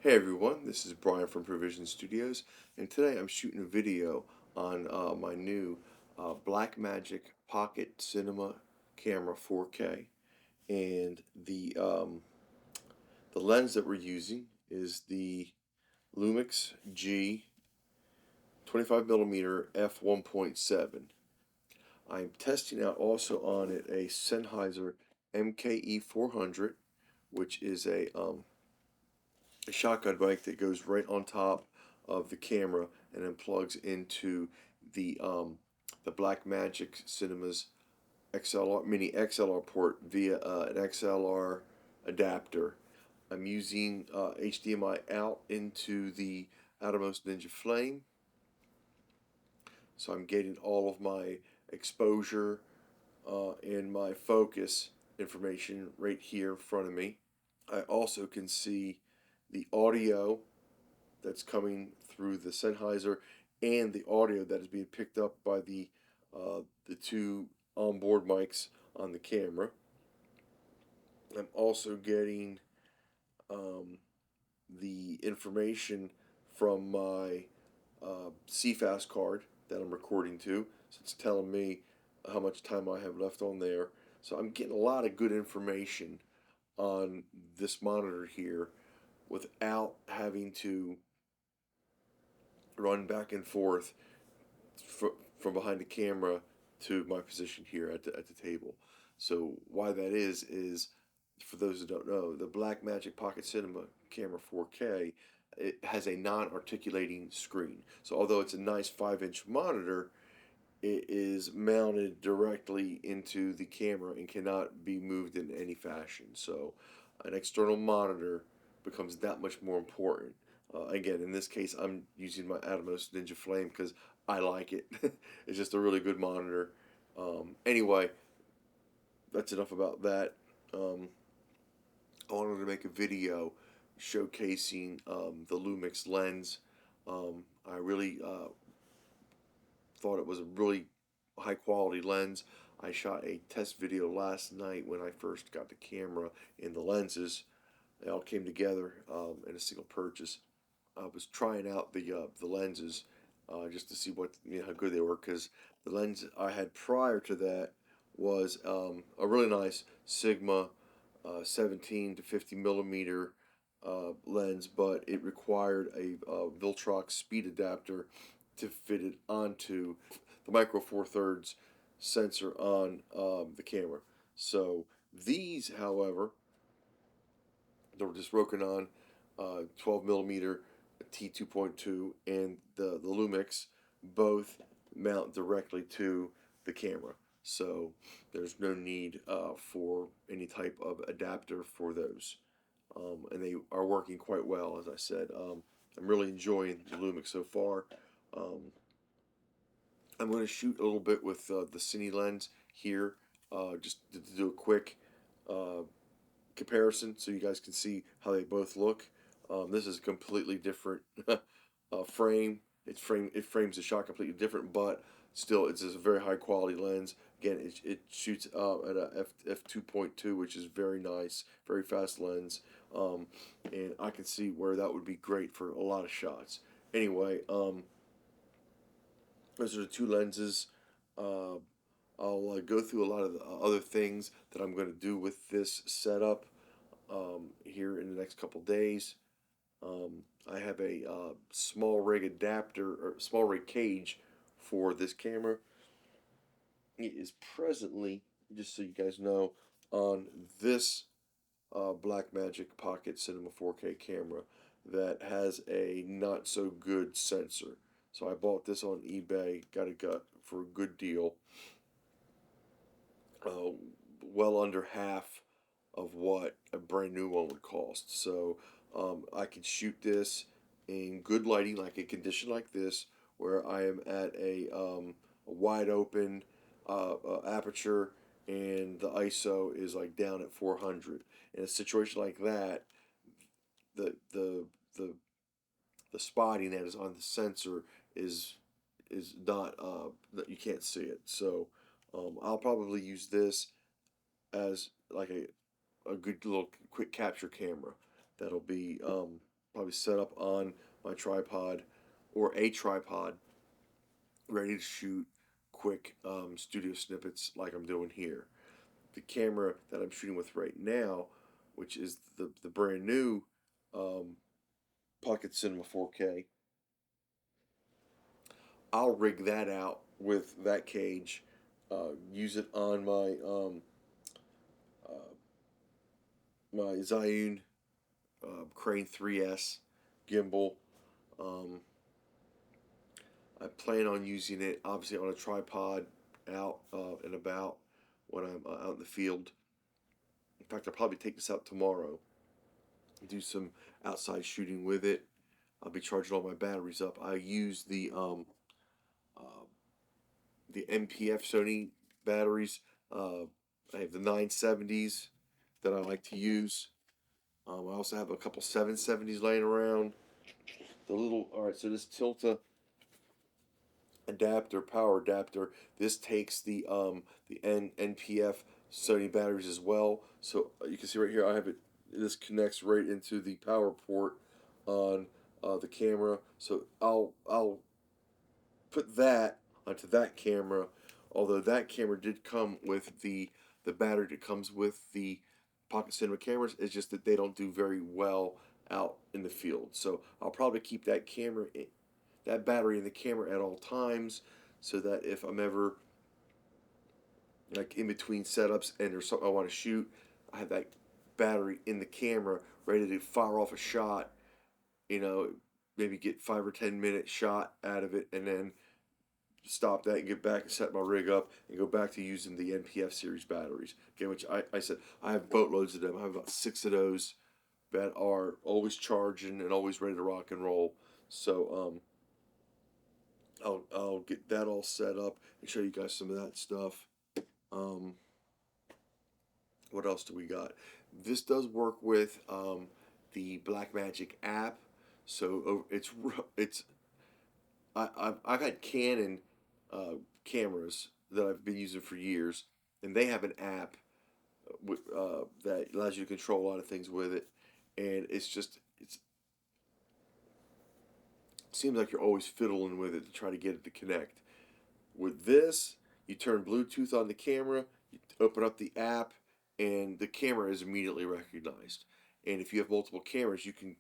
Hey everyone, this is Brian from Provision Studios, and today I'm shooting a video on my new Blackmagic Pocket Cinema Camera 4K, and the lens that we're using is the Lumix G 25mm f1.7. I'm testing out also on it a Sennheiser MKE 400, which is a shotgun mic that goes right on top of the camera and then plugs into the Blackmagic Cinema's XLR mini XLR port via an XLR adapter. I'm using HDMI out into the outermost Ninja Flame, so I'm getting all of my exposure and my focus information right here in front of me. I also can see the audio that's coming through the Sennheiser and the audio that is being picked up by the two onboard mics on the camera. I'm also getting um, the information from my CFast card that I'm recording to, so it's telling me how much time I have left on there. So I'm getting a lot of good information on this monitor here without having to run back and forth from behind the camera to my position here at the table. So why that is for those who don't know, the Blackmagic Pocket Cinema Camera 4K, it has a non-articulating screen. So although it's a nice 5-inch monitor, it is mounted directly into the camera and cannot be moved in any fashion. So an external monitor becomes that much more important. Again, in this case, I'm using my Atomos Ninja Flame because I like it. It's just a really good monitor. Anyway, that's enough about that. Um, I wanted to make a video showcasing the Lumix lens. I really thought it was a really high quality lens. I shot a test video last night when I first got the camera and the lenses. They all came together in a single purchase. I was trying out the lenses just to see how good they were, because the lens I had prior to that was a really nice Sigma 17 to 50 millimeter lens, but it required a Viltrox speed adapter to fit it onto the Micro Four Thirds sensor on the camera. So these, however, they were just Rokinon 12 millimeter T2.2 and the Lumix both mount directly to the camera. So there's no need for any type of adapter for those. And they are working quite well, as I said. I'm really enjoying the Lumix so far. Um, I'm going to shoot a little bit with the Cine lens here, just to do a quick uh, comparison so you guys can see how they both look. This is a completely different frame. It frames the shot completely different, but still it's a very high quality lens. Again, it shoots at a f2.2, which is very nice, very fast lens, and I can see where that would be great for a lot of shots. Anyway, those are the two lenses. Uh, I'll go through a lot of the other things that I'm going to do with this setup here in the next couple days. I have a small rig adapter or small rig cage for this camera. It is presently, just so you guys know, on this Blackmagic Pocket Cinema 4K camera that has a not so good sensor. So I bought this on eBay, got it for a good deal, uh, well under half of what a brand new one would cost. So I could shoot this in good lighting, like a condition like this, where I am at a wide open aperture and the ISO is like down at 400. In a situation like that, the the the the spotting that is on the sensor is not that you can't see it. So I'll probably use this as like a good little quick capture camera that'll be probably set up on my tripod or a tripod, ready to shoot quick studio snippets like I'm doing here. The camera that I'm shooting with right now, which is the brand new um, Pocket Cinema 4K, I'll rig that out with that cage, use it on uh, my Zhiyun Crane 3S gimbal. Um, I plan on using it obviously on a tripod out and about when I'm out in the field. In fact, I'll probably take this out tomorrow and do some outside shooting with it. I'll be charging all my batteries up. I use uh, the MPF Sony batteries. I have the 970s that I like to use. I also have a couple 770s laying around. All right, so this Tilta adapter, power adapter, this takes the NPF Sony batteries as well. So you can see right here, I have it. This connects right into the power port on the camera. So I'll put that onto that camera. Although that camera did come with the battery that comes with the Pocket Cinema cameras, it's just that they don't do very well out in the field. So I'll probably keep that battery in the camera at all times, so that if I'm ever like in between setups and there's something I want to shoot, I have that battery in the camera ready to fire off a shot. You know, maybe get 5 or 10 minute shot out of it, and then stop that and get back and set my rig up and go back to using the NPF series batteries. Okay, which I said I have boatloads of them. I have about 6 of those that are always charging and always ready to rock and roll. So I'll get that all set up and show you guys some of that stuff. Um, what else do we got? This does work with the Blackmagic app, so it's I've had Canon cameras that I've been using for years, and they have an app that allows you to control a lot of things with it, and it seems like you're always fiddling with it to try to get it to connect. With this, you turn Bluetooth on the camera, you open up the app, and the camera is immediately recognized. And if you have multiple cameras, you can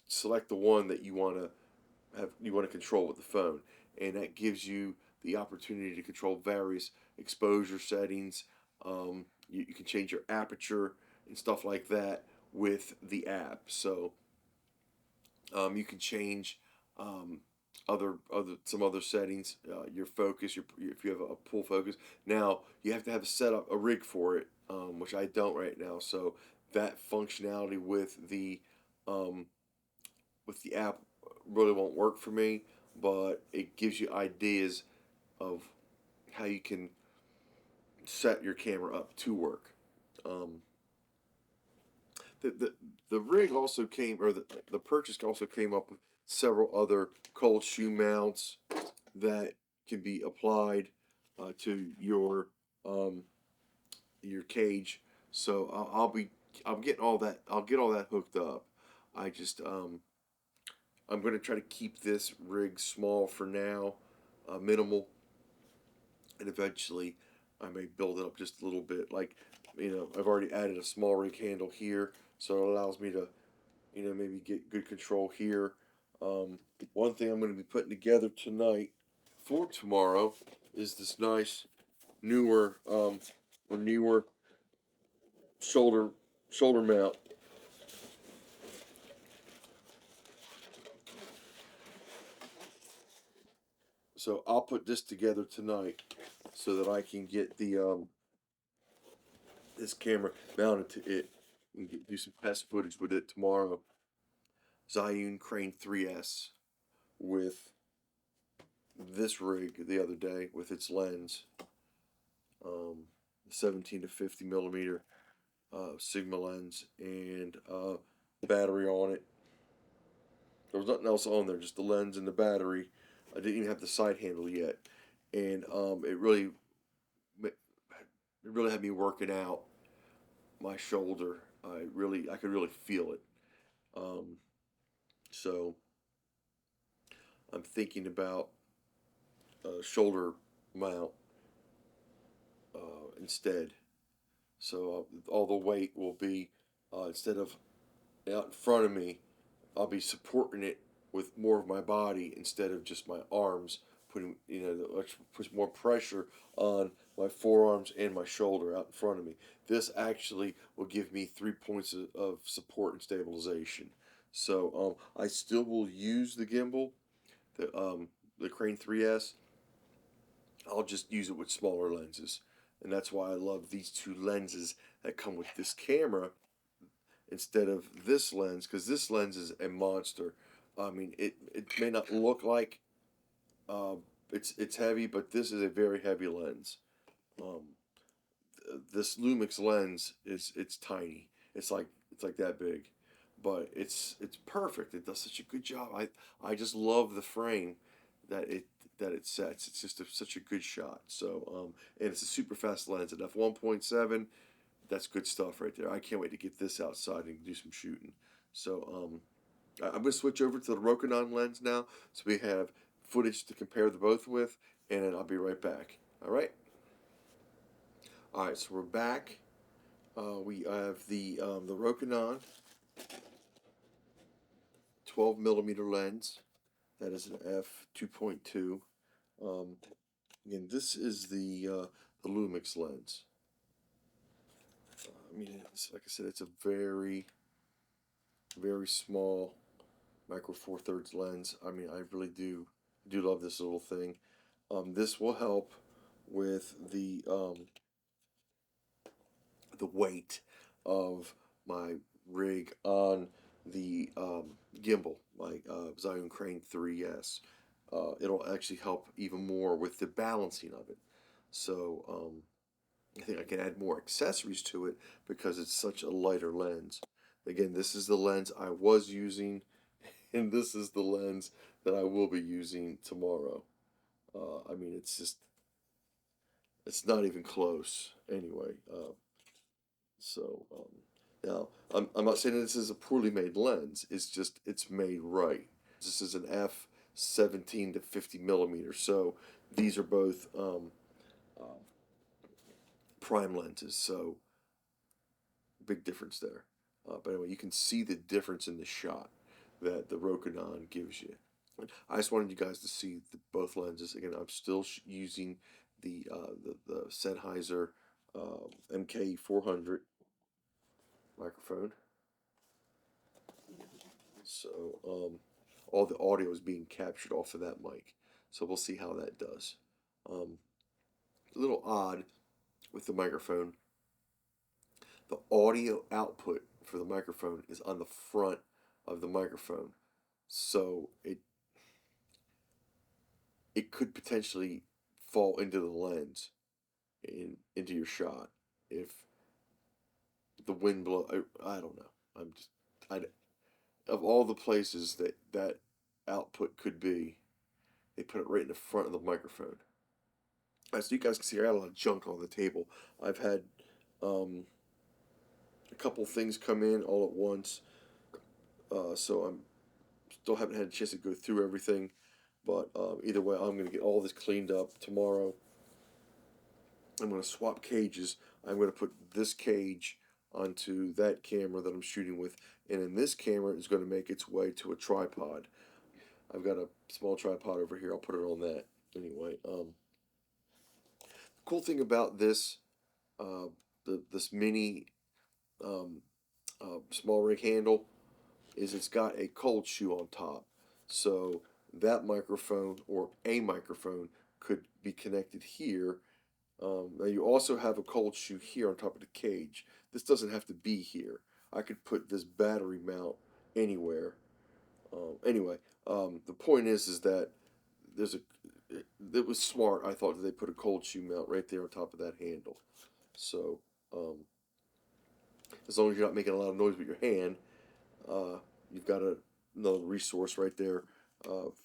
select the one that you want to control with the phone, and that gives you the opportunity to control various exposure settings. You can change your aperture and stuff like that with the app. So you can change um, some other settings. Your focus, if you have a pull focus. Now you have to have a rig for it, which I don't right now. So that functionality um, with the app really won't work for me, but it gives you ideas of how you can set your camera up to work. Um, the rig also came, or the purchase also came up with several other cold shoe mounts that can be applied to your cage. So I'm getting all that. I'll get all that hooked up. I just I'm going to try to keep this rig small for now, minimal, and eventually I may build it up just a little bit. Like, I've already added a small rig handle here, so it allows me to, maybe get good control here. One thing I'm going to be putting together tonight for tomorrow is this nice newer shoulder mount. So I'll put this together tonight so that I can get this camera mounted to it and do some test footage with it tomorrow. Zhiyun Crane 3S with this rig the other day with its lens, 17 to 50 millimeter Sigma lens, and battery on it. There was nothing else on there, just the lens and the battery. I didn't even have the side handle yet, and it really had me working out my shoulder. I could really feel it. Um, So I'm thinking about a shoulder mount instead. So all the weight will be, instead of out in front of me, I'll be supporting it with more of my body instead of just my arms, putting, puts more pressure on my forearms and my shoulder out in front of me. This actually will give me 3 points of support and stabilization. So I still will use the gimbal, the Crane 3S. I'll just use it with smaller lenses, and that's why I love these two lenses that come with this camera instead of this lens, because this lens is a monster. I mean, it may not look like uh, it's heavy, but this is a very heavy lens. Um, this Lumix lens it's tiny. It's like that big, but it's perfect. It does such a good job. I just love the frame that it sets. It's just such a good shot. So and it's a super fast lens at f1.7. That's good stuff right there. I can't wait to get this outside and do some shooting. So I'm going to switch over to the Rokinon lens now, so we have footage to compare the both with, and then I'll be right back. All right. All right. So we're back. We have the Rokinon 12mm lens. That is an f2.2. Again, this is the Lumix lens. I mean, like I said, it's a very, very small micro four thirds lens. I mean, I really do love this little thing. This will help with the weight of my rig on the gimbal, my Zhiyun Crane 3S. It'll actually help even more with the balancing of it. So I think I can add more accessories to it because it's such a lighter lens. Again, this is the lens I was using, and this is the lens that I will be using tomorrow. I mean, it's not even close anyway. So now I'm not saying that this is a poorly made lens. It's just it's made right. This is an f17 to 50mm. So these are both prime lenses. So big difference there. But anyway, you can see the difference in the shot that the Rokinon gives you. I just wanted you guys to see both lenses. Again, I'm still using the Sennheiser MK400 microphone. So all the audio is being captured off of that mic. So we'll see how that does. A little odd with the microphone. The audio output for the microphone is on the front of the microphone. So it could potentially fall into the lens into your shot if the wind blow. I don't know. Of all the places that output could be, they put it right in the front of the microphone. As you guys can see, I got a lot of junk on the table. I've had a couple things come in all at once, so I'm still haven't had a chance to go through everything. But either way, I'm going to get all this cleaned up tomorrow. I'm going to swap cages. I'm going to put this cage onto that camera that I'm shooting with, and then this camera is going to make its way to a tripod. I've got a small tripod over here. I'll put it on that anyway. The cool thing about this, this mini small rig handle, is it's got a cold shoe on top. So that microphone or a microphone could be connected here. Now you also have a cold shoe here on top of the cage. This doesn't have to be here. I could put this battery mount anywhere. Anyway, the point is that it was smart. I thought that they put a cold shoe mount right there on top of that handle. So as long as you're not making a lot of noise with your hand, you've got another resource right there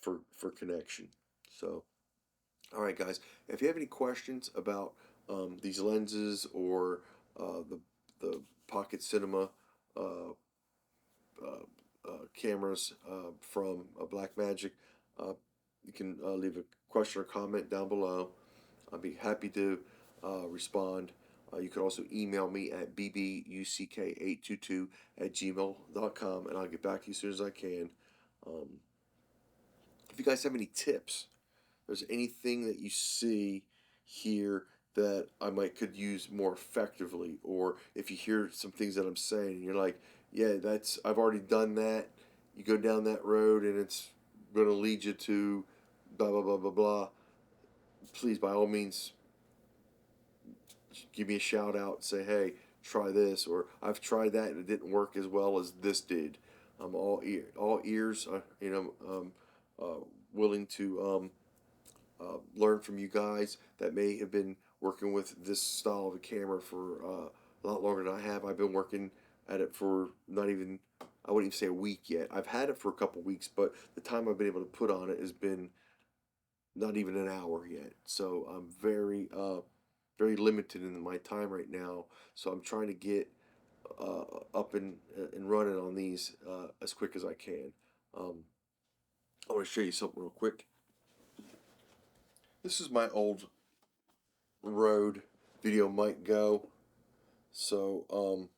for connection. So, all right, guys. If you have any questions about these lenses or the Pocket Cinema cameras from Blackmagic, you can leave a question or comment down below. I'll be happy to respond. You can also email me at bbuck822@gmail.com, and I'll get back to you as soon as I can. Um, if you guys have any tips, there's anything that you see here that I might could use more effectively, or if you hear some things that I'm saying and you're like, yeah, that's I've already done that. You go down that road and it's going to lead you to blah blah blah blah blah. Please, by all means, give me a shout out and say, hey, try this, or I've tried that and it didn't work as well as this did. I'm all ears. Willing to learn from you guys that may have been working with this style of a camera for a lot longer than I have. I've been working at it for not even, I wouldn't even say a week yet. I've had it for a couple weeks, but the time I've been able to put on it has been not even an hour yet. So I'm very limited in my time right now. So I'm trying to get up and running on these as quick as I can. I want to show you something real quick. This is my old Rode Video Mic Go. So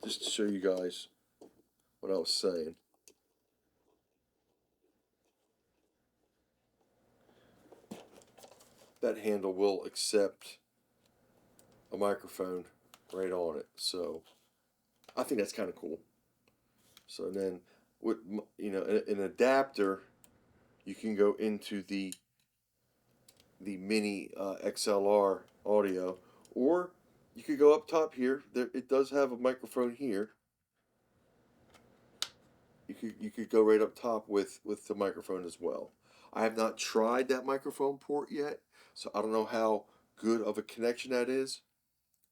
just to show you guys what I was saying. That handle will accept a microphone right on it. So I think that's kind of cool. So then, with an adapter, you can go into the mini XLR audio, or you could go up top here. There, it does have a microphone here. You could go right up top with the microphone as well. I have not tried that microphone port yet, so I don't know how good of a connection that is.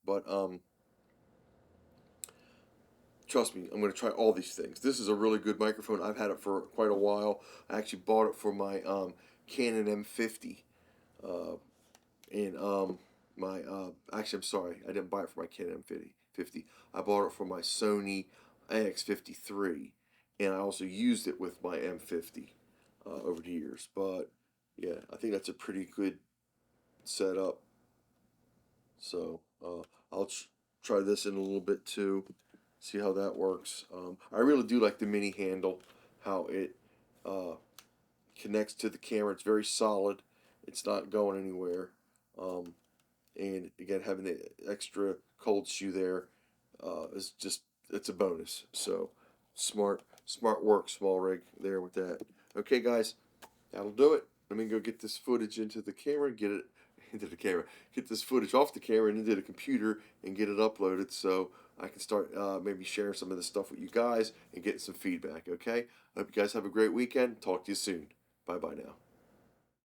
But trust me, I'm going to try all these things. This is a really good microphone. I've had it for quite a while. I actually bought it for my Canon M50. And my actually, I'm sorry, I didn't buy it for my Canon M50. I bought it for my Sony AX53, and I also used it with my M50 over the years. But yeah, I think that's a pretty good setup. So I'll try this in a little bit too, see how that works. I really do like the mini handle, how it connects to the camera. It's very solid. It's not going anywhere. And again, having the extra cold shoe there is just, it's a bonus. So smart work, small rig there with that. Okay, guys, that'll do it. Let me go get this footage into the camera, get it into the camera, get this footage off the camera and into the computer and get it uploaded so I can start maybe sharing some of this stuff with you guys and getting some feedback. Okay, I hope you guys have a great weekend. Talk to you soon. Bye bye now.